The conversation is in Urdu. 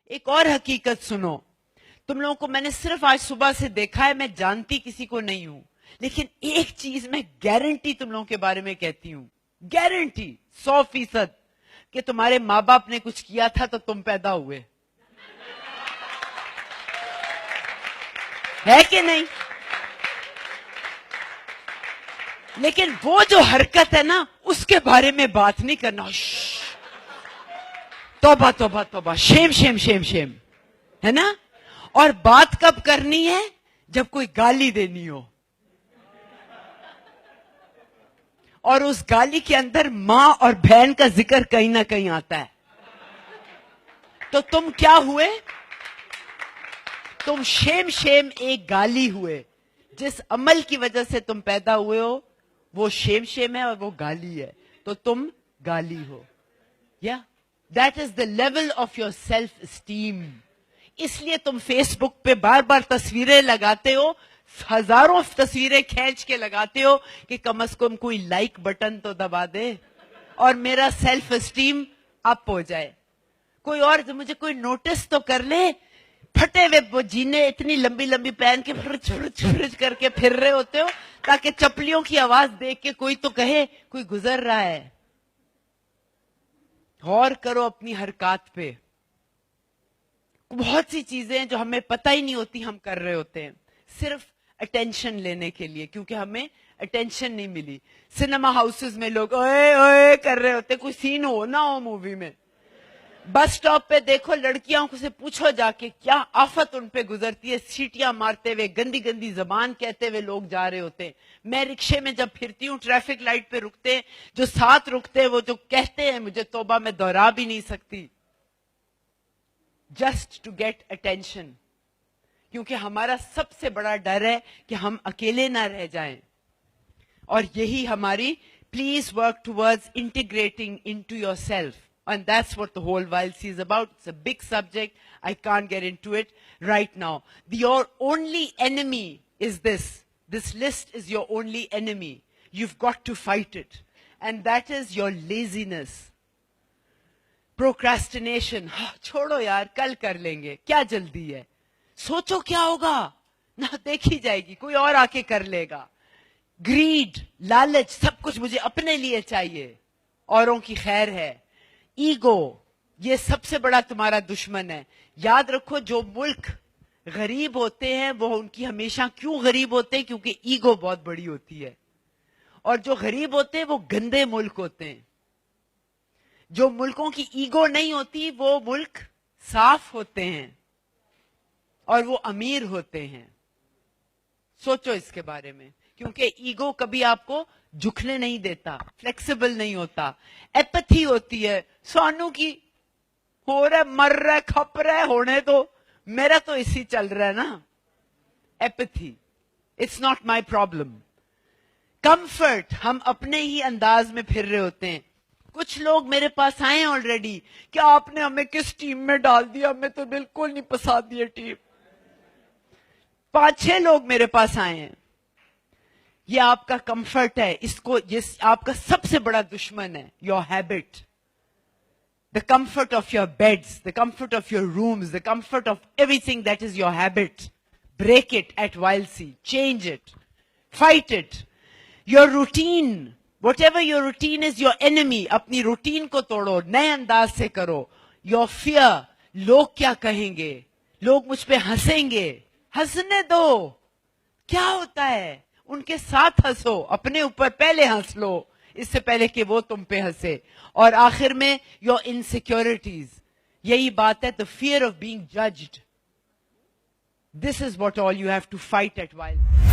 ایک اور حقیقت سنو, تم لوگوں کو میں نے صرف آج صبح سے دیکھا ہے, میں جانتی کسی کو نہیں ہوں, لیکن ایک چیز میں گارنٹی تم لوگوں کے بارے میں کہتی ہوں, گارنٹی 100% کہ تمہارے ماں باپ نے کچھ کیا تھا تو تم پیدا ہوئے. ہے کہ نہیں؟ لیکن وہ جو حرکت ہے نا, اس کے بارے میں بات نہیں کرنا. توبہ توبہ توبہ, شیم شیم شیم شیم, ہے نا. اور بات کب کرنی ہے؟ جب کوئی گالی دینی ہو, اور اس گالی کے اندر ماں اور بہن کا ذکر کہیں نہ کہیں آتا ہے. تو تم کیا ہوئے؟ تم شیم شیم ایک گالی ہوئے. جس عمل کی وجہ سے تم پیدا ہوئے ہو وہ شیم شیم ہے اور وہ گالی ہے, تو تم گالی ہو. یا that is the level of your self esteem. اس لیے تم فیس بک پہ بار بار تصویریں لگاتے ہو, ہزاروں تصویریں کھینچ کے لگاتے ہو کہ کم از کم کوئی لائک بٹن تو دبا دے اور میرا سیلف اسٹیم اپ ہو جائے. کوئی اور مجھے کوئی نوٹس تو کر لے. پھٹے ہوئے وہ جینے اتنی لمبی لمبی پہن کے فرج فرج فرج کر کے پھر رہے ہوتے ہو تاکہ چپلیوں کی آواز دیکھ کے کوئی تو کہے کوئی گزر رہا ہے. غور کرو اپنی حرکات پہ. بہت سی چیزیں جو ہمیں پتہ ہی نہیں ہوتی ہم کر رہے ہوتے ہیں صرف اٹینشن لینے کے لیے, کیونکہ ہمیں اٹینشن نہیں ملی. سنیما ہاؤسز میں لوگ اوئے اوئے کر رہے ہوتے, کوئی سین ہو نہ ہو مووی میں. بس سٹاپ پہ دیکھو, لڑکیاں سے پوچھو جا کے کیا آفت ان پہ گزرتی ہے, سیٹیاں مارتے ہوئے, گندی گندی زبان کہتے ہوئے لوگ جا رہے ہوتے ہیں. میں رکشے میں جب پھرتی ہوں, ٹریفک لائٹ پہ رکتے ہیں, جو ساتھ رکتے ہیں وہ جو کہتے ہیں مجھے توبہ میں دوہرا بھی نہیں سکتی, جسٹ ٹو گیٹ اٹینشن. کیونکہ ہمارا سب سے بڑا ڈر ہے کہ ہم اکیلے نہ رہ جائیں. اور یہی ہماری please work towards integrating into your self. And that's what the whole YLC is about. It's a big subject. I can't get into it right now. Your only enemy is this. This list is your only enemy. You've got to fight it. And that is your laziness. Procrastination. چھوڑو یار, کل کر لیں گے, کیا جلدی ہے. سوچو کیا ہوگا, نہ دیکھی جائے گی, کوئی اور آ کے کر لے گا. Greed, لالچ, سب کچھ مجھے اپنے لیے چاہیے, اوروں کی خیر ہے. ایگو, یہ سب سے بڑا تمہارا دشمن ہے. یاد رکھو, جو ملک غریب ہوتے ہیں وہ ان کی ہمیشہ کیوں غریب ہوتے ہیں؟ کیونکہ ایگو بہت بڑی ہوتی ہے. اور جو غریب ہوتے ہیں وہ گندے ملک ہوتے ہیں. جو ملکوں کی ایگو نہیں ہوتی وہ ملک صاف ہوتے ہیں اور وہ امیر ہوتے ہیں. سوچو اس کے بارے میں, کیونکہ ایگو کبھی آپ کو جھکنے نہیں دیتا, فلیکسیبل نہیں ہوتا. ایپتھی ہوتی ہے, سانو کی ہو رہا ہے, مر رہا ہے, کھپ رہا ہے, ہونے تو میرا تو اسی چل رہا ہے نا. Apathy, it's not my problem. Comfort, ہم اپنے ہی انداز میں پھر رہے ہوتے ہیں. کچھ لوگ میرے پاس آئے ہیں آلریڈی, کیا آپ نے ہمیں کس ٹیم میں ڈال دیا, ہمیں تو بالکل نہیں پسند یہ ٹیم. 5-6 لوگ میرے پاس آئے ہیں. یہ آپ کا کمفرٹ ہے, اس کو آپ کا سب سے بڑا دشمن ہے. Your habit, the comfort of your beds, the comfort of your rooms, the comfort of everything that is your habit. Break it at YLC, change it, fight it. Your routine, whatever your routine is, your enemy. اپنی روٹین کو توڑو, نئے انداز سے کرو. Your fear, لوگ کیا کہیں گے, لوگ مجھ پہ ہنسیں گے. ہنسنے دو, کیا ہوتا ہے, ان کے ساتھ ہنسو, اپنے اوپر پہلے ہنس لو اس سے پہلے کہ وہ تم پہ ہنسے. اور آخر میں یور انسیکیورٹیز, یہی بات ہے, the fear of being judged. This is what all you have to fight at while.